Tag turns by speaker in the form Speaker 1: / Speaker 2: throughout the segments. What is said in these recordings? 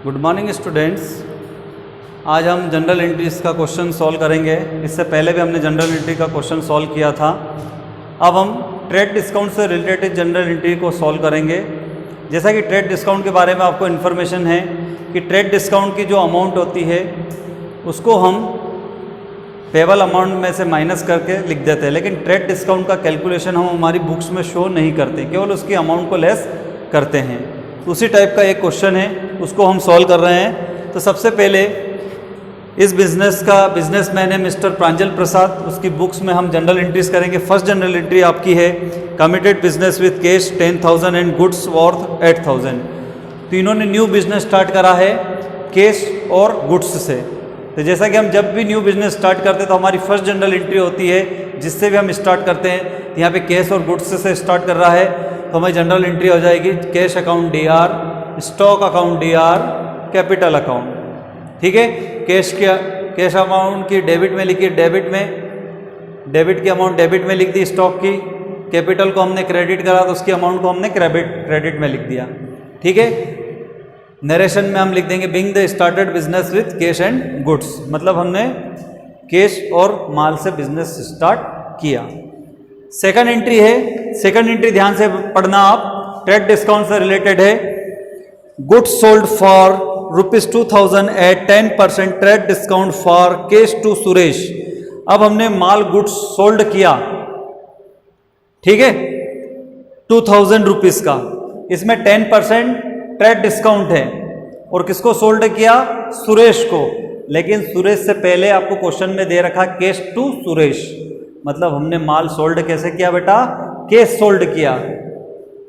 Speaker 1: Good morning students. आज हम general entries का क्वेश्चन सॉल्व करेंगे। इससे पहले भी हमने जनरल एंट्री का क्वेश्चन सॉल्व किया था। अब हम ट्रेड डिस्काउंट से रिलेटेड जनरल एंट्री को सॉल्व करेंगे। जैसा कि ट्रेड डिस्काउंट के बारे में आपको इन्फॉर्मेशन है कि ट्रेड डिस्काउंट की जो अमाउंट होती है उसको हम पेबल अमाउंट में से माइनस करके लिख देते हैं, लेकिन ट्रेड डिस्काउंट का कैलकुलेशन हम हमारी बुक्स में शो नहीं करते, केवल उसकी अमाउंट को लेस करते हैं। तो उसी टाइप का एक क्वेश्चन है, उसको हम सॉल्व कर रहे हैं। तो सबसे पहले इस बिज़नेस का बिजनेसमैन है मिस्टर प्रांजल प्रसाद, उसकी बुक्स में हम जनरल एंट्रीज करेंगे। फर्स्ट जनरल एंट्री आपकी है committed business with cash 10,000 and goods worth 8,000। तो इन्होंने न्यू बिजनेस स्टार्ट करा है कैश और गुड्स से। तो जैसा कि हम जब भी न्यू बिजनेस स्टार्ट करते हैं तो हमारी फर्स्ट जनरल एंट्री होती है जिससे भी हम स्टार्ट करते हैं। तो यहाँ पे कैश और गुड्स से स्टार्ट कर रहा है तो हमारी जनरल एंट्री हो जाएगी cash account DR, stock account DR, capital account. ठीक है, कैश अमाउंट की डेबिट में लिखी, डेबिट की अमाउंट डेबिट में लिख दी, स्टॉक की, कैपिटल को हमने क्रेडिट करा तो उसकी अमाउंट को हमने क्रेडिट में लिख दिया। ठीक है, नरेशन में हम लिख देंगे being the started business with cash and goods, मतलब हमने कैश और माल से बिजनेस स्टार्ट किया। सेकंड एंट्री है, सेकंड एंट्री ध्यान से पढ़ना आप, ट्रेड डिस्काउंट से रिलेटेड है। Goods sold for ₹2,000 at 10% trade discount for cash to Suresh. अब हमने माल गुड्स सोल्ड किया, ठीक है, 2,000 रुपीज का, इसमें 10% ट्रेड डिस्काउंट है और किसको सोल्ड किया? सुरेश को। लेकिन सुरेश से पहले आपको क्वेश्चन में दे रखा कैश टू सुरेश, मतलब हमने माल सोल्ड कैसे किया बेटा? कैश सोल्ड किया।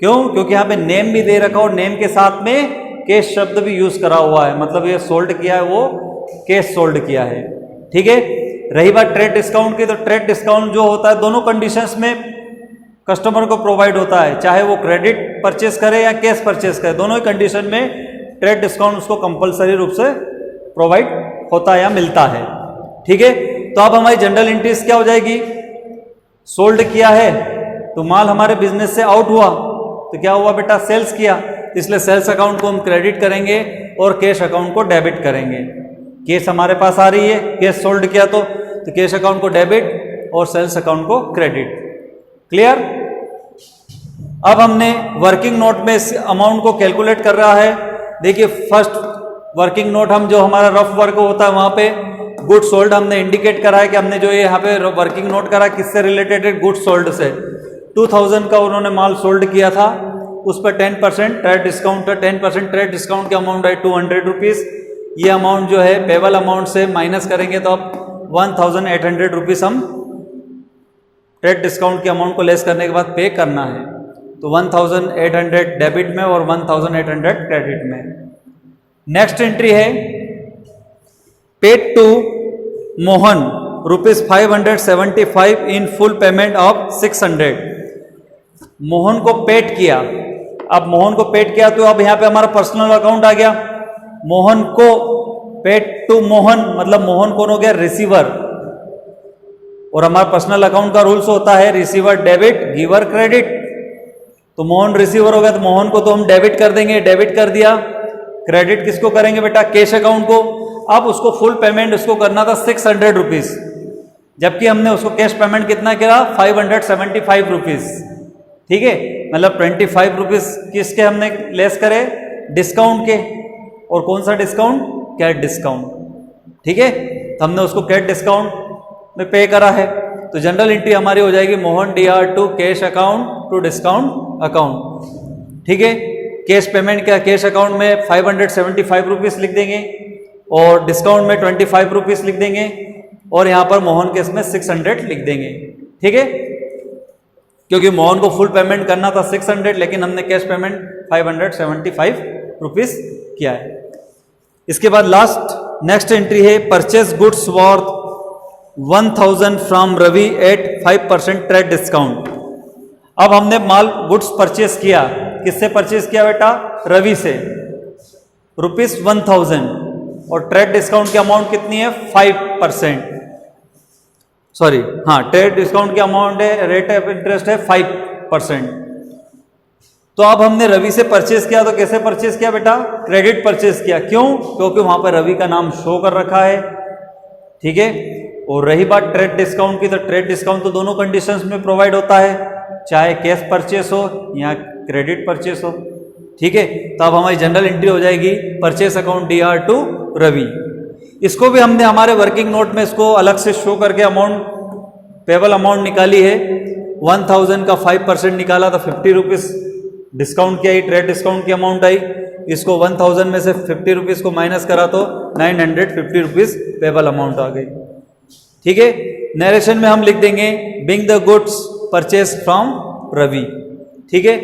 Speaker 1: क्यों? क्योंकि यहाँ पे नेम भी दे रखा और नेम के साथ में कैश शब्द भी यूज करा हुआ है, मतलब ये सोल्ड किया है वो कैश सोल्ड किया है। ठीक है, रही बात ट्रेड डिस्काउंट की, तो ट्रेड डिस्काउंट जो होता है दोनों कंडीशंस में कस्टमर को प्रोवाइड होता है, चाहे वो क्रेडिट परचेस करे या कैश परचेस करे, दोनों ही कंडीशन में ट्रेड डिस्काउंट उसको कंपलसरी रूप से प्रोवाइड होता है या मिलता है। ठीक है, तो अब हमारी जनरल एंट्रीज क्या हो जाएगी? सोल्ड किया है तो माल हमारे बिजनेस से आउट हुआ, तो क्या हुआ बेटा? सेल्स किया, इसलिए सेल्स अकाउंट को हम क्रेडिट करेंगे और कैश अकाउंट को डेबिट करेंगे। कैश हमारे पास आ रही है, कैश सोल्ड किया तो कैश अकाउंट को डेबिट और सेल्स अकाउंट को क्रेडिट। क्लियर? अब हमने वर्किंग नोट में इस अमाउंट को कैलकुलेट कर रहा है। देखिए, फर्स्ट वर्किंग नोट हम जो हमारा रफ वर्क होता है वहां पे गुड सोल्ड हमने इंडिकेट करा है कि हमने जो ये यहाँ पे वर्किंग नोट करा किससे रिलेटेड है? गुड सोल्ड से। 2,000 का उन्होंने माल सोल्ड किया था, उस पर 10% ट्रेड डिस्काउंट है, 10% ट्रेड डिस्काउंट की अमाउंट है 200 रुपीज़। ये अमाउंट जो है पेबल अमाउंट से माइनस करेंगे तो अब 1,800 रुपीज़ हम ट्रेड डिस्काउंट की अमाउंट को लेस करने के बाद पे करना है। तो 1,800 डेबिट में और 1,800 क्रेडिट में। नेक्स्ट एंट्री है paid to Mohan ₹575 in full payment of 600। Mohan को पेड किया। अब मोहन को पेड किया तो अब यहाँ पे हमारा पर्सनल अकाउंट आ गया। मोहन को पेड टू मोहन, मतलब मोहन कौन हो गया? रिसीवर। और हमारा पर्सनल अकाउंट का रूल्स होता है रिसीवर डेबिट, गिवर क्रेडिट। तो मोहन रिसीवर हो गया तो मोहन को तो हम डेबिट कर देंगे, डेबिट कर दिया। क्रेडिट किसको करेंगे बेटा? कैश अकाउंट को। अब उसको फुल पेमेंट उसको करना था 600 रुपीज़, जबकि हमने उसको कैश पेमेंट कितना किया? 575 रुपीज़। ठीक है, मतलब 25 रुपीज़ किसके हमने लेस करे? डिस्काउंट के। और कौन सा डिस्काउंट? Cash discount. ठीक है, तो हमने उसको कैश डिस्काउंट में पे करा है। तो जनरल एंट्री हमारी हो जाएगी Mohan DR to cash account to discount account. ठीक है, कैश पेमेंट क्या? कैश अकाउंट में 575 रुपीज़ लिख देंगे और डिस्काउंट में 25 रुपीज़ लिख देंगे और यहाँ पर मोहन के इसमें 600 लिख देंगे। ठीक है, क्योंकि मोहन को फुल पेमेंट करना था 600, लेकिन हमने कैश पेमेंट 575 रुपीज़ किया है। इसके बाद लास्ट नेक्स्ट एंट्री है purchase goods worth 1,000 from Ravi at 5% trade discount. अब हमने माल गुड्स परचेस किया, किससे परचेस किया बेटा? रवि से, ₹1,000 और ट्रेड डिस्काउंट की अमाउंट कितनी है? 5%। सॉरी, हाँ, ट्रेड डिस्काउंट की अमाउंट है, रेट ऑफ इंटरेस्ट है 5%। तो अब हमने रवि से परचेस किया, तो कैसे परचेस किया बेटा? क्रेडिट परचेस किया। क्यों? क्योंकि वहां पर रवि का नाम शो कर रखा है, ठीक है। और रही बात ट्रेड डिस्काउंट की, तो ट्रेड डिस्काउंट तो दोनों कंडीशंस में प्रोवाइड होता है, चाहे कैश परचेस हो या क्रेडिट परचेस हो, ठीक है। तो अब हमारी जनरल एंट्री हो जाएगी purchase account DR to Ravi. इसको भी हमने हमारे वर्किंग नोट में इसको अलग से शो करके अमाउंट, पेबल अमाउंट निकाली है। 1000 का 5% निकाला तो 50 रुपीज़ डिस्काउंट की आई, ट्रेड डिस्काउंट की अमाउंट आई। इसको 1000 में से 50 रुपीज़ को माइनस करा तो 950 रुपीज़ पेबल अमाउंट आ गई, ठीक है। नरेशन में हम लिख देंगे being the goods purchase from Ravi, ठीक है।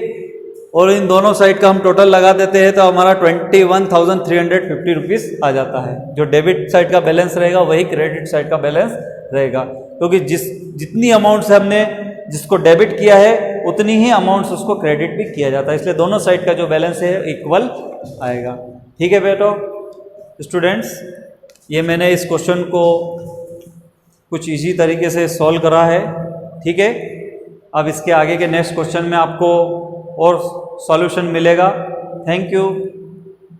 Speaker 1: और इन दोनों साइड का हम टोटल लगा देते हैं तो हमारा 21,350 रुपीज़ आ जाता है। जो डेबिट साइड का बैलेंस रहेगा वही क्रेडिट साइड का बैलेंस रहेगा, क्योंकि जितनी अमाउंट से हमने जिसको डेबिट किया है उतनी ही अमाउंट्स उसको क्रेडिट भी किया जाता है, इसलिए दोनों साइड का जो बैलेंस है इक्वल आएगा, ठीक है बेटो। स्टूडेंट्स, ये मैंने इस क्वेश्चन को कुछ इजी तरीके से सॉल्व करा है, ठीक है। अब इसके आगे के नेक्स्ट क्वेश्चन में आपको और सॉल्यूशन मिलेगा। Thank you.